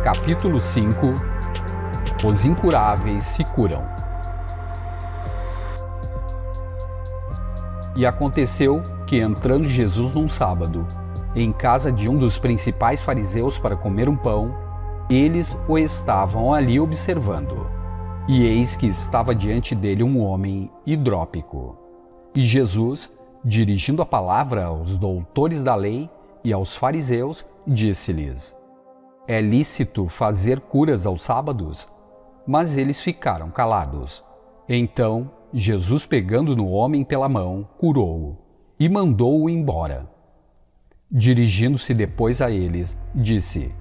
Capítulo 5 – Os incuráveis se curam. E aconteceu que, entrando Jesus num sábado, em casa de um dos principais fariseus para comer um pão, eles o estavam ali observando. E eis que estava diante dele um homem hidrópico. E Jesus, dirigindo a palavra aos doutores da lei e aos fariseus, disse-lhes: É lícito fazer curas aos sábados? Mas eles ficaram calados. Então, Jesus, pegando no homem pela mão, curou-o e mandou-o embora. Dirigindo-se depois a eles, disse: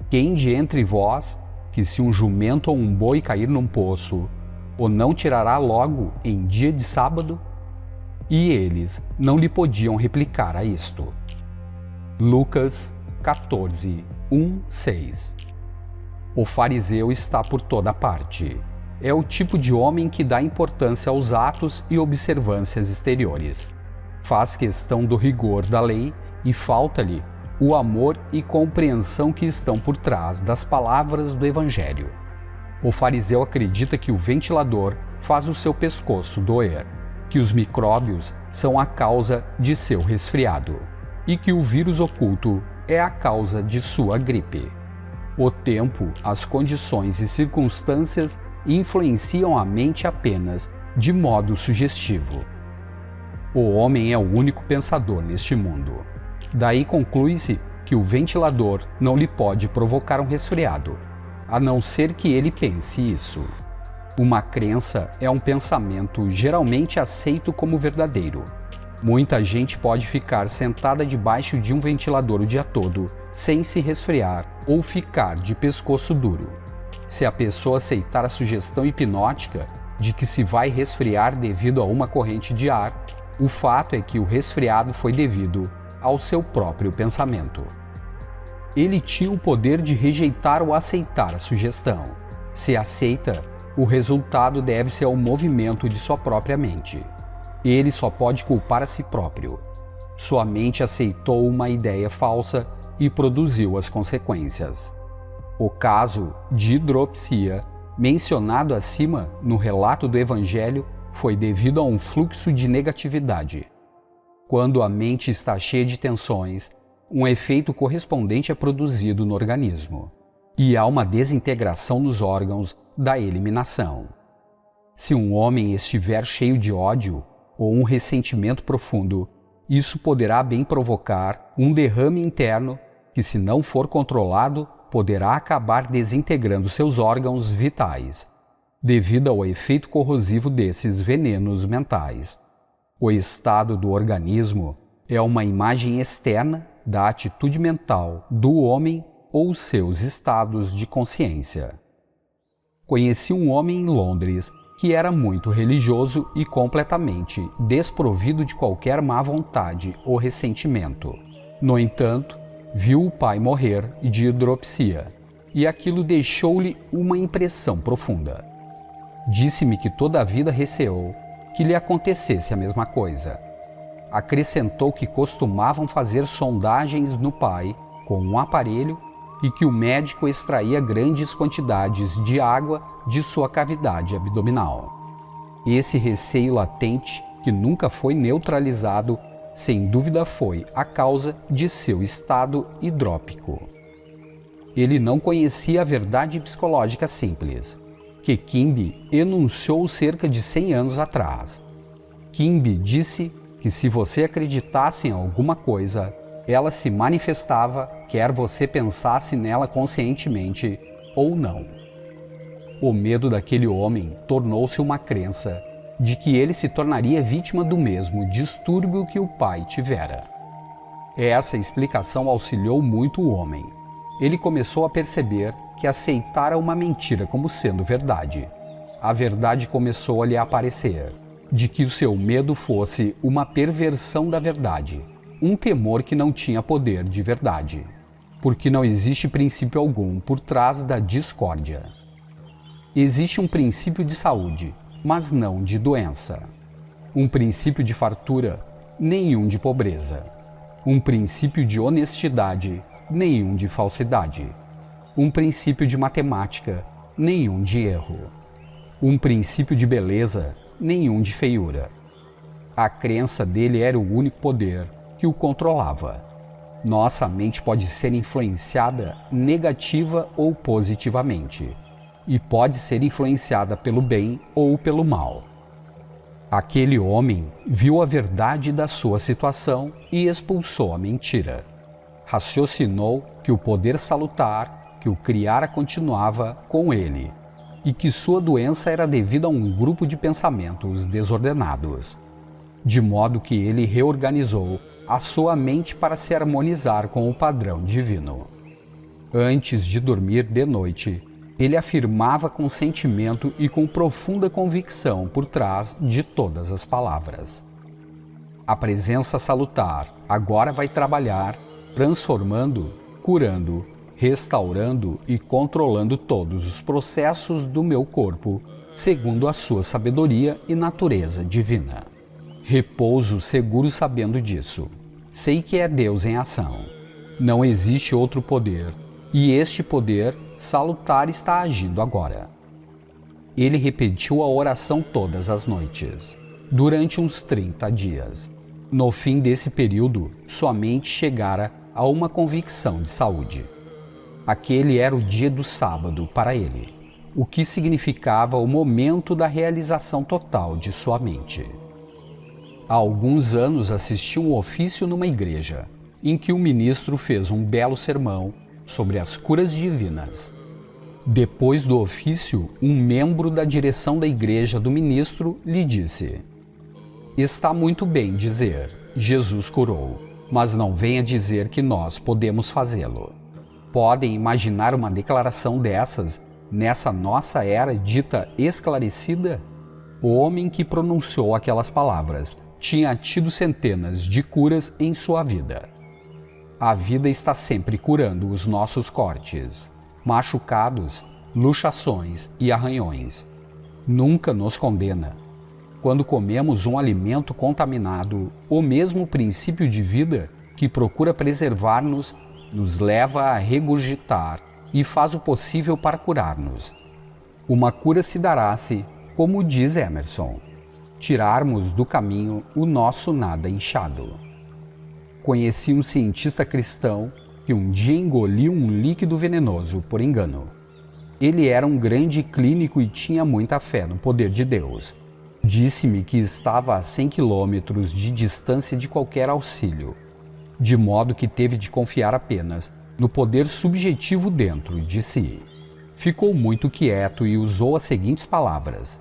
Quem de entre vós, que se um jumento ou um boi cair num poço, o não tirará logo em dia de sábado? E eles não lhe podiam replicar a isto. Lucas 14, 1:6. O fariseu está por toda parte. É o tipo de homem que dá importância aos atos e observâncias exteriores. Faz questão do rigor da lei e falta-lhe o amor e compreensão que estão por trás das palavras do Evangelho. O fariseu acredita que o ventilador faz o seu pescoço doer, que os micróbios são a causa de seu resfriado e que o vírus oculto é a causa de sua gripe. O tempo, as condições e circunstâncias influenciam a mente apenas de modo sugestivo. O homem é o único pensador neste mundo. Daí conclui-se que o ventilador não lhe pode provocar um resfriado, a não ser que ele pense isso. Uma crença é um pensamento geralmente aceito como verdadeiro. Muita gente pode ficar sentada debaixo de um ventilador o dia todo, sem se resfriar ou ficar de pescoço duro. Se a pessoa aceitar a sugestão hipnótica de que se vai resfriar devido a uma corrente de ar, o fato é que o resfriado foi devido ao seu próprio pensamento. Ele tinha o poder de rejeitar ou aceitar a sugestão. Se aceita, o resultado deve-se ao movimento de sua própria mente. Ele só pode culpar a si próprio. Sua mente aceitou uma ideia falsa e produziu as consequências. O caso de hidropsia, mencionado acima no relato do Evangelho, foi devido a um fluxo de negatividade. Quando a mente está cheia de tensões, um efeito correspondente é produzido no organismo, e há uma desintegração nos órgãos da eliminação. Se um homem estiver cheio de ódio ou um ressentimento profundo, isso poderá bem provocar um derrame interno que, se não for controlado, poderá acabar desintegrando seus órgãos vitais, devido ao efeito corrosivo desses venenos mentais. O estado do organismo é uma imagem externa da atitude mental do homem ou seus estados de consciência. Conheci um homem em Londres que era muito religioso e completamente desprovido de qualquer má vontade ou ressentimento. No entanto, viu o pai morrer de hidropsia, e aquilo deixou-lhe uma impressão profunda. Disse-me que toda a vida receou que lhe acontecesse a mesma coisa. Acrescentou que costumavam fazer sondagens no pai com um aparelho e que o médico extraía grandes quantidades de água de sua cavidade abdominal. Esse receio latente, que nunca foi neutralizado, sem dúvida foi a causa de seu estado hidrópico. Ele não conhecia a verdade psicológica simples, que Kimbe enunciou cerca de 100 anos atrás. Kimbe disse que se você acreditasse em alguma coisa, ela se manifestava, quer você pensasse nela conscientemente ou não. O medo daquele homem tornou-se uma crença de que ele se tornaria vítima do mesmo distúrbio que o pai tivera. Essa explicação auxiliou muito o homem. Ele começou a perceber que aceitara uma mentira como sendo verdade. A verdade começou a lhe aparecer, de que o seu medo fosse uma perversão da verdade, um temor que não tinha poder de verdade, porque não existe princípio algum por trás da discórdia. Existe um princípio de saúde, mas não de doença. Um princípio de fartura, nenhum de pobreza. Um princípio de honestidade, nenhum de falsidade. Um princípio de matemática, nenhum de erro. Um princípio de beleza, nenhum de feiura. A crença dele era o único poder que o controlava. Nossa mente pode ser influenciada negativa ou positivamente, e pode ser influenciada pelo bem ou pelo mal. Aquele homem viu a verdade da sua situação e expulsou a mentira. Raciocinou que o poder salutar que o criara continuava com ele e que sua doença era devida a um grupo de pensamentos desordenados, de modo que ele reorganizou a sua mente para se harmonizar com o padrão divino. Antes de dormir de noite, ele afirmava com sentimento e com profunda convicção por trás de todas as palavras: a presença salutar agora vai trabalhar, transformando, curando, restaurando e controlando todos os processos do meu corpo, segundo a sua sabedoria e natureza divina. Repouso seguro sabendo disso. Sei que é Deus em ação. Não existe outro poder, e este poder salutar está agindo agora. Ele repetiu a oração todas as noites, durante uns 30 dias. No fim desse período, sua mente chegara a uma convicção de saúde. Aquele era o dia do sábado para ele, o que significava o momento da realização total de sua mente. Há alguns anos assisti um ofício numa igreja, em que o ministro fez um belo sermão sobre as curas divinas. Depois do ofício, um membro da direção da igreja do ministro lhe disse: "Está muito bem dizer, Jesus curou, mas não venha dizer que nós podemos fazê-lo. Podem imaginar uma declaração dessas nessa nossa era dita esclarecida?" O homem que pronunciou aquelas palavras tinha tido centenas de curas em sua vida. A vida está sempre curando os nossos cortes, machucados, luxações e arranhões. Nunca nos condena. Quando comemos um alimento contaminado, o mesmo princípio de vida que procura preservar-nos nos leva a regurgitar e faz o possível para curar-nos. Uma cura se dará se, como diz Emerson, tirarmos do caminho o nosso nada inchado. Conheci um cientista cristão que um dia engoliu um líquido venenoso por engano. Ele era um grande clínico e tinha muita fé no poder de Deus. Disse-me que estava a 100 quilômetros de distância de qualquer auxílio, de modo que teve de confiar apenas no poder subjetivo dentro de si. Ficou muito quieto e usou as seguintes palavras: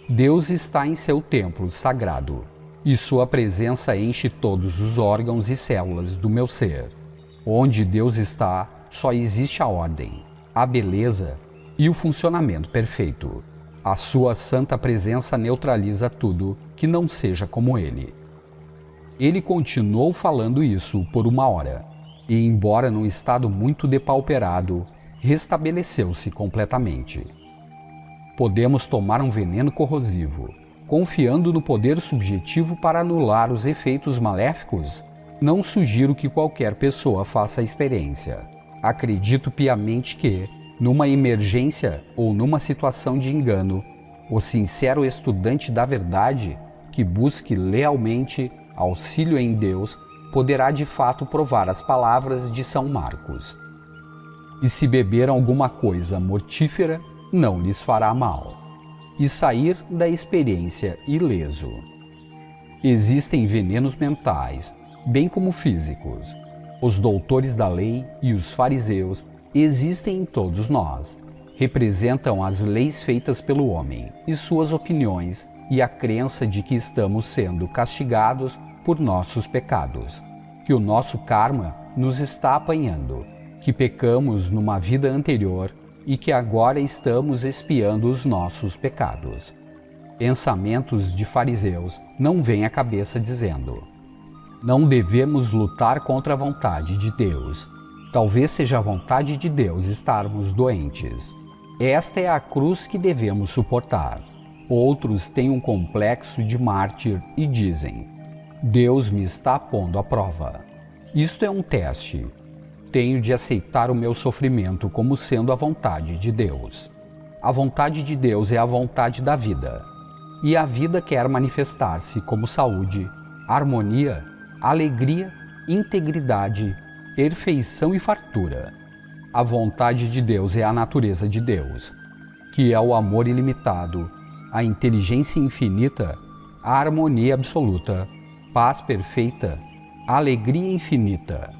"Deus está em seu templo sagrado, e sua presença enche todos os órgãos e células do meu ser. Onde Deus está, só existe a ordem, a beleza e o funcionamento perfeito. A sua santa presença neutraliza tudo que não seja como ele." Ele continuou falando isso por 1 hora, e embora num estado muito depauperado, restabeleceu-se completamente. Podemos tomar um veneno corrosivo, confiando no poder subjetivo para anular os efeitos maléficos? Não sugiro que qualquer pessoa faça a experiência. Acredito piamente que, numa emergência ou numa situação de engano, o sincero estudante da verdade, que busque lealmente auxílio em Deus, poderá de fato provar as palavras de São Marcos: "E se beber alguma coisa mortífera, não lhes fará mal", e sair da experiência ileso. Existem venenos mentais, bem como físicos. Os doutores da lei e os fariseus existem em todos nós. Representam as leis feitas pelo homem e suas opiniões e a crença de que estamos sendo castigados por nossos pecados, que o nosso karma nos está apanhando, que pecamos numa vida anterior e que agora estamos expiando os nossos pecados. Pensamentos de fariseus não vêm à cabeça dizendo: não devemos lutar contra a vontade de Deus. Talvez seja a vontade de Deus estarmos doentes. Esta é a cruz que devemos suportar. Outros têm um complexo de mártir e dizem: Deus me está pondo à prova. Isto é um teste. Tenho de aceitar o meu sofrimento como sendo a vontade de Deus. A vontade de Deus é a vontade da vida. E a vida quer manifestar-se como saúde, harmonia, alegria, integridade, perfeição e fartura. A vontade de Deus é a natureza de Deus, que é o amor ilimitado, a inteligência infinita, a harmonia absoluta, paz perfeita, alegria infinita,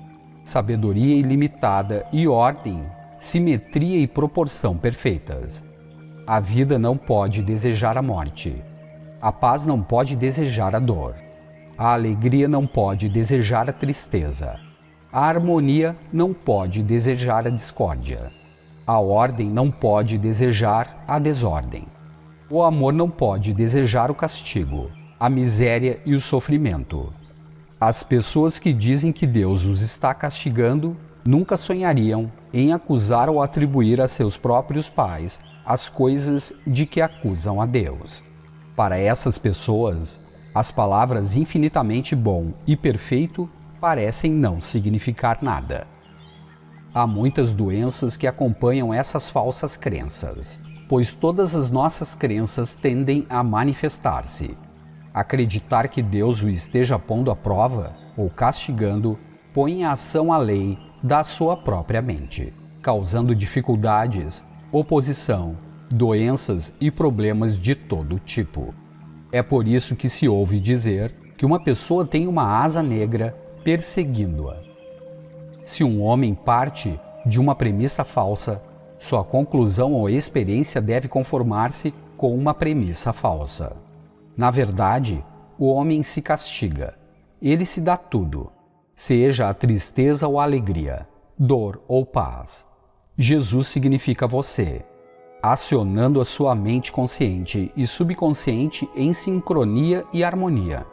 sabedoria ilimitada e ordem, simetria e proporção perfeitas. A vida não pode desejar a morte. A paz não pode desejar a dor. A alegria não pode desejar a tristeza. A harmonia não pode desejar a discórdia. A ordem não pode desejar a desordem. O amor não pode desejar o castigo, a miséria e o sofrimento. As pessoas que dizem que Deus os está castigando nunca sonhariam em acusar ou atribuir a seus próprios pais as coisas de que acusam a Deus. Para essas pessoas, as palavras infinitamente bom e perfeito parecem não significar nada. Há muitas doenças que acompanham essas falsas crenças, pois todas as nossas crenças tendem a manifestar-se. Acreditar que Deus o esteja pondo à prova ou castigando põe em ação a lei da sua própria mente, causando dificuldades, oposição, doenças e problemas de todo tipo. É por isso que se ouve dizer que uma pessoa tem uma asa negra perseguindo-a. Se um homem parte de uma premissa falsa, sua conclusão ou experiência deve conformar-se com uma premissa falsa. Na verdade, o homem se castiga. Ele se dá tudo, seja a tristeza ou a alegria, dor ou paz. Jesus significa você, acionando a sua mente consciente e subconsciente em sincronia e harmonia.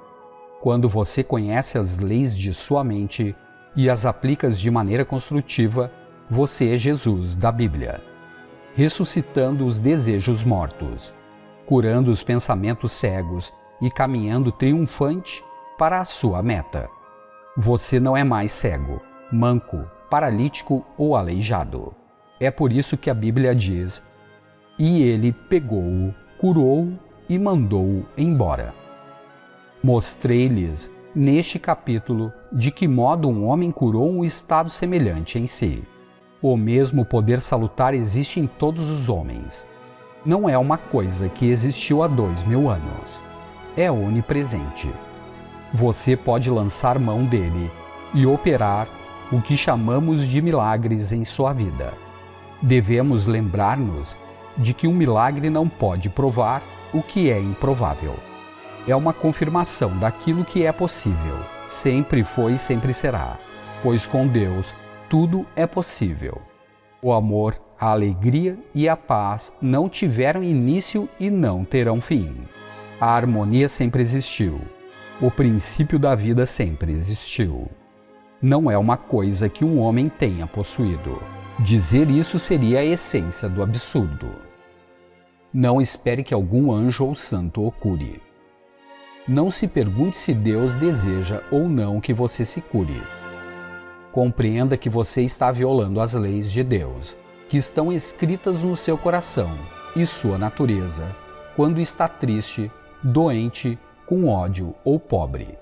Quando você conhece as leis de sua mente e as aplica de maneira construtiva, você é Jesus da Bíblia, ressuscitando os desejos mortos, curando os pensamentos cegos e caminhando triunfante para a sua meta. Você não é mais cego, manco, paralítico ou aleijado. É por isso que a Bíblia diz: e ele pegou-o, curou-o e mandou-o embora. Mostrei-lhes, neste capítulo, de que modo um homem curou um estado semelhante em si. O mesmo poder salutar existe em todos os homens. Não é uma coisa que existiu há 2000 anos. É onipresente. Você pode lançar mão dele e operar o que chamamos de milagres em sua vida. Devemos lembrar-nos de que um milagre não pode provar o que é improvável. É uma confirmação daquilo que é possível. Sempre foi e sempre será, pois com Deus tudo é possível. O amor, a alegria e a paz não tiveram início e não terão fim. A harmonia sempre existiu. O princípio da vida sempre existiu. Não é uma coisa que um homem tenha possuído. Dizer isso seria a essência do absurdo. Não espere que algum anjo ou santo o cure. Não se pergunte se Deus deseja ou não que você se cure. Compreenda que você está violando as leis de Deus, que estão escritas no seu coração e sua natureza, quando está triste, doente, com ódio ou pobre.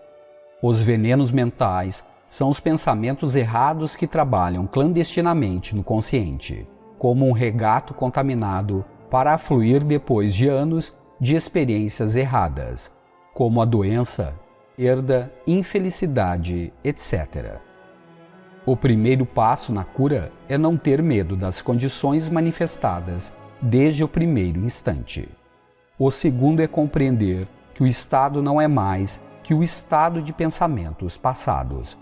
Os venenos mentais são os pensamentos errados que trabalham clandestinamente no consciente, como um regato contaminado para afluir depois de anos de experiências erradas, como a doença, perda, infelicidade, etc. O primeiro passo na cura é não ter medo das condições manifestadas desde o primeiro instante. O segundo é compreender que o estado não é mais que o estado de pensamentos passados.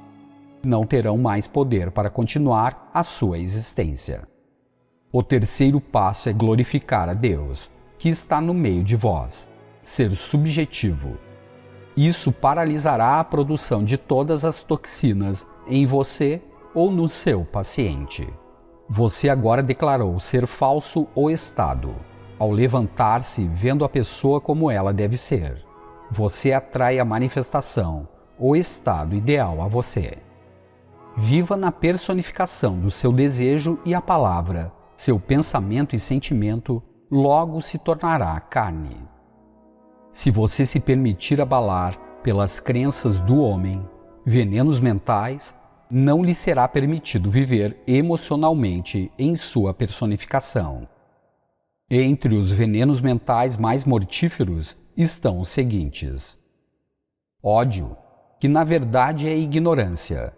Não terão mais poder para continuar a sua existência. O terceiro passo é glorificar a Deus, que está no meio de vós, ser subjetivo. Isso paralisará a produção de todas as toxinas em você ou no seu paciente. Você agora declarou ser falso o estado. Ao levantar-se vendo a pessoa como ela deve ser, você atrai a manifestação, o estado ideal a você. Viva na personificação do seu desejo e a palavra, seu pensamento e sentimento logo se tornará carne. Se você se permitir abalar pelas crenças do homem, venenos mentais, não lhe será permitido viver emocionalmente em sua personificação. Entre os venenos mentais mais mortíferos estão os seguintes: ódio, que na verdade é ignorância,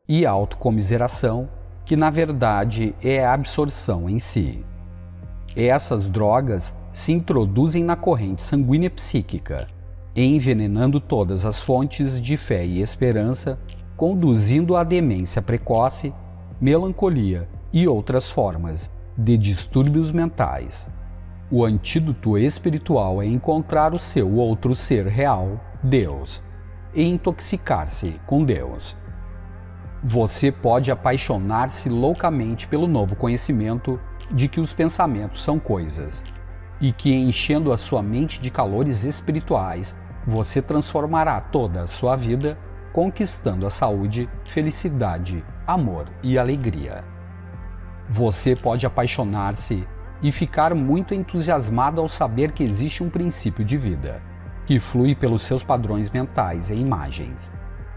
e autocomiseração, que na verdade é a absorção em si. Essas drogas se introduzem na corrente sanguínea psíquica, envenenando todas as fontes de fé e esperança, conduzindo à demência precoce, melancolia e outras formas de distúrbios mentais. O antídoto espiritual é encontrar o seu outro ser real, Deus, e intoxicar-se com Deus. Você pode apaixonar-se loucamente pelo novo conhecimento de que os pensamentos são coisas, e que enchendo a sua mente de calores espirituais, você transformará toda a sua vida, conquistando a saúde, felicidade, amor e alegria. Você pode apaixonar-se e ficar muito entusiasmado ao saber que existe um princípio de vida, que flui pelos seus padrões mentais e imagens,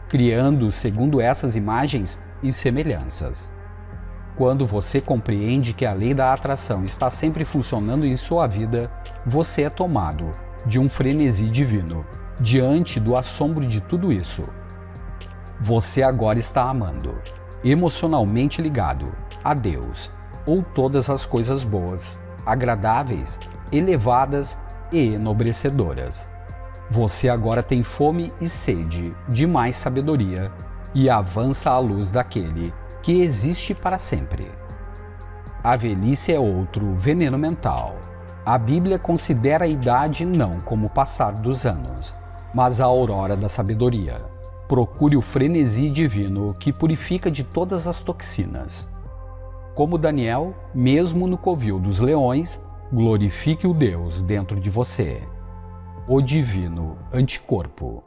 criando segundo essas imagens e semelhanças. Quando você compreende que a lei da atração está sempre funcionando em sua vida, você é tomado de um frenesi divino, diante do assombro de tudo isso. Você agora está amando, emocionalmente ligado a Deus, ou todas as coisas boas, agradáveis, elevadas e enobrecedoras. Você agora tem fome e sede de mais sabedoria e avança à luz daquele que existe para sempre. A velhice é outro veneno mental. A Bíblia considera a idade não como o passar dos anos, mas a aurora da sabedoria. Procure o frenesi divino que purifica de todas as toxinas. Como Daniel, mesmo no covil dos leões, glorifique o Deus dentro de você, o divino anticorpo.